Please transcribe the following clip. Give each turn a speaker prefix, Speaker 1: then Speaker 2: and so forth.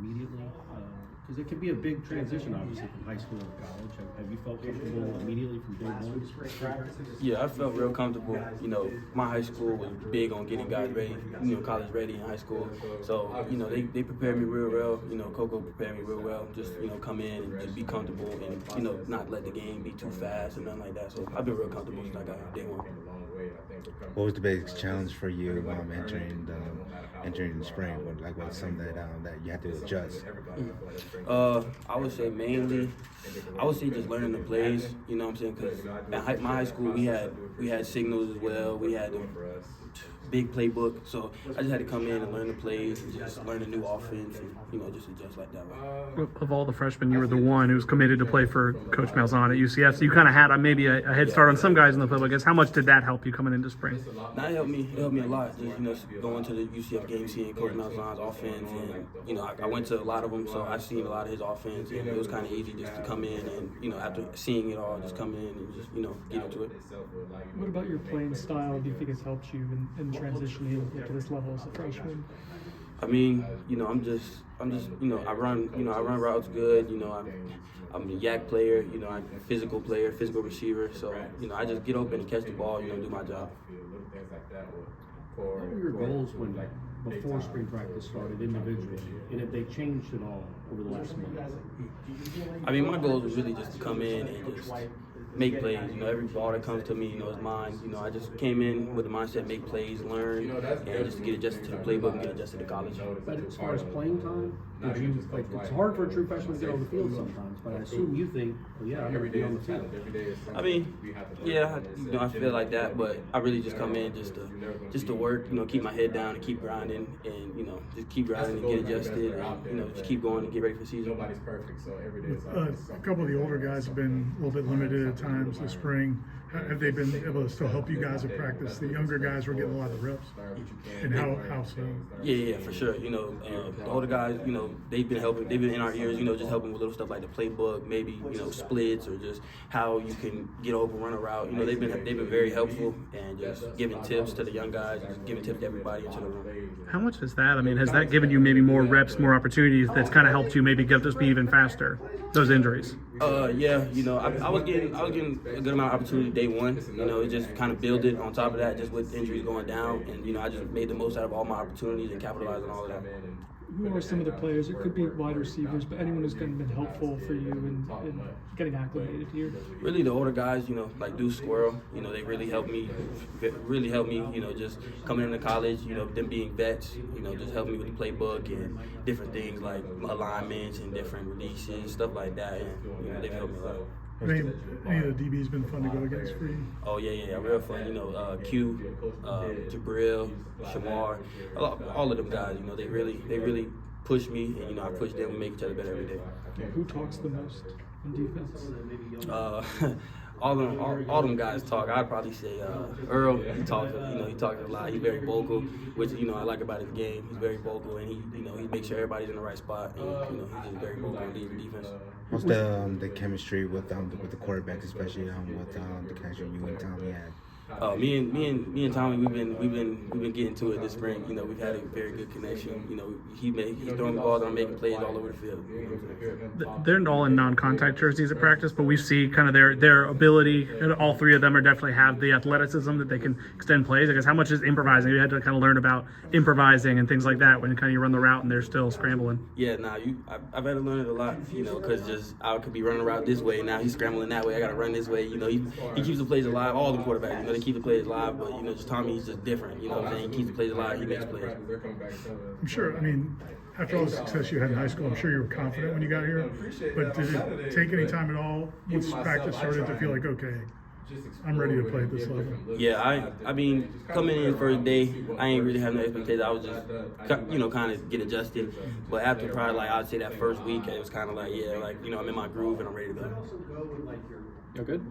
Speaker 1: immediately? Because it can be a big transition, obviously, from high school to college. Have you felt comfortable immediately from day one?
Speaker 2: Yeah, I felt real comfortable. You know, my high school was big on getting guys ready, you know, college ready in high school. So, you know, they prepared me real well. You know, Coco prepared me real well. Just, you know, come in and just be comfortable and, you know, not let the game be too fast and nothing like that. So I've been real comfortable since I got here day one.
Speaker 3: What was the biggest challenge for you entering the spring? What's something that you had to adjust?
Speaker 2: I would say mainly, just learning the plays. You know what I'm saying? Because at my high school we had signals as well. We had a big playbook, so I just had to come in and learn the plays and just learn a new offense and, you know, just adjust like that.
Speaker 4: Of all the freshmen, you were the one who was committed to play for Coach Malzahn at UCF, so you kind of had maybe a head start on some guys in the playbook. I guess how much did that help you coming into spring?
Speaker 2: Now it helped me a lot. Just, you know, going to the UCF game, seeing Coach Malzahn's offense, and you know, I went to a lot of them, so I've seen a lot of his offense, and it was kind of easy just to come in and, you know, after seeing it all, just come in and just, you know, get into it.
Speaker 5: What about your playing style? Do you think it's helped you in transitioning to this level as a freshman?
Speaker 2: I mean, you know, I'm just, you know, I run routes good. You know, I'm a yak player. You know, I'm a physical player, physical receiver. So, you know, I just get open and catch the ball. You know, do my job.
Speaker 1: What were your goals before spring practice started individually, and have they changed at all over the last month?
Speaker 2: I mean, my goal was really just to come in and just make plays. You know, every ball that comes to me, you know, is mine. You know, I just came in with the mindset, make plays, learn, and just to get adjusted to the playbook and get adjusted to college.
Speaker 1: But as far as playing time, did you, like, it's hard for a true freshman to get on the field sometimes, but I assume you think, well, yeah, I'm going to be on the field.
Speaker 2: I mean, yeah, you know, I feel like that, but I really just come in just to work, you know, keep my head down and keep grinding, and, you know, just keep grinding and get adjusted, and, you know, just keep going and get ready for the season.
Speaker 6: A couple of the older guys have been a little bit limited at times this spring. Have they been able to still help you guys at practice? The younger guys were getting a lot of reps. And how so?
Speaker 2: Yeah, for sure. You know, the older guys, you know, they've been helping. They've been in our ears, you know, just helping with little stuff like the playbook, maybe, you know, splits or just how you can get open, run a route. You know, they've been very helpful and just giving tips to the young guys, just giving tips to everybody into the room.
Speaker 4: How much is that? I mean, has that given you maybe more reps, more opportunities that's kind of helped you maybe get up to speed even faster? Those injuries.
Speaker 2: Yeah, you know, I was getting a good amount of opportunity day one. You know, it just kind of built it on top of that, just with injuries going down, and, you know, I just made the most out of all my opportunities and capitalized on all of that.
Speaker 5: Who are some of the players? It could be wide receivers, but anyone who's kind of been helpful for you in getting acclimated here.
Speaker 2: Really, the older guys, you know, like Deuce Squirrel, you know, they really helped me. You know, just coming into college, you know, them being vets, you know, just helping me with the playbook and different things like alignments and different releases, stuff like that. And, you know, they've helped me a lot.
Speaker 6: Any of the DBs been fun to go against for you?
Speaker 2: Oh yeah, real fun. You know, Q, Jabril, Shamar, all of them guys. You know, they really push me, and, you know, I push them and make each other better every day.
Speaker 5: Who talks the most in defense?
Speaker 2: All them guys talk. I'd probably say Earl. He talks a lot. He's very vocal, which, you know, I like about his game. He's very vocal, and he makes sure everybody's in the right spot. And, you know, he's just very vocal and leads the defense.
Speaker 3: What's the chemistry with the quarterbacks, especially with the connection you and Tommy had?
Speaker 2: Me and Tommy, we've been getting to it this spring. You know, we've had a very good connection. You know, he's throwing the ball, I'm making plays all over the field.
Speaker 4: They're all in non-contact jerseys at practice, but we see kind of their ability. All three of them definitely have the athleticism that they can extend plays. I guess how much is improvising? You had to kind of learn about improvising and things like that when kind of you run the route and they're still scrambling.
Speaker 2: Yeah, I've had to learn it a lot. You know, because just I could be running a route this way, now he's scrambling that way. I got to run this way. You know, he keeps the plays alive. All the quarterbacks, you know, they keep the plays alive, but, you know, just Tommy, he's just different. You know what I'm saying? He keeps the plays alive. He makes plays.
Speaker 6: I'm sure. I mean, after all the success you had in high school, I'm sure you were confident when you got here. But did it take any time at all once practice started to feel like, okay, I'm ready to play at this level?
Speaker 2: Yeah, I mean, coming in first day, I ain't really have no expectations. I was just, you know, kind of get adjusted. But after probably, like, I'd say that first week, it was kind of like, yeah, like, you know, I'm in my groove and I'm ready to go.
Speaker 1: You're good?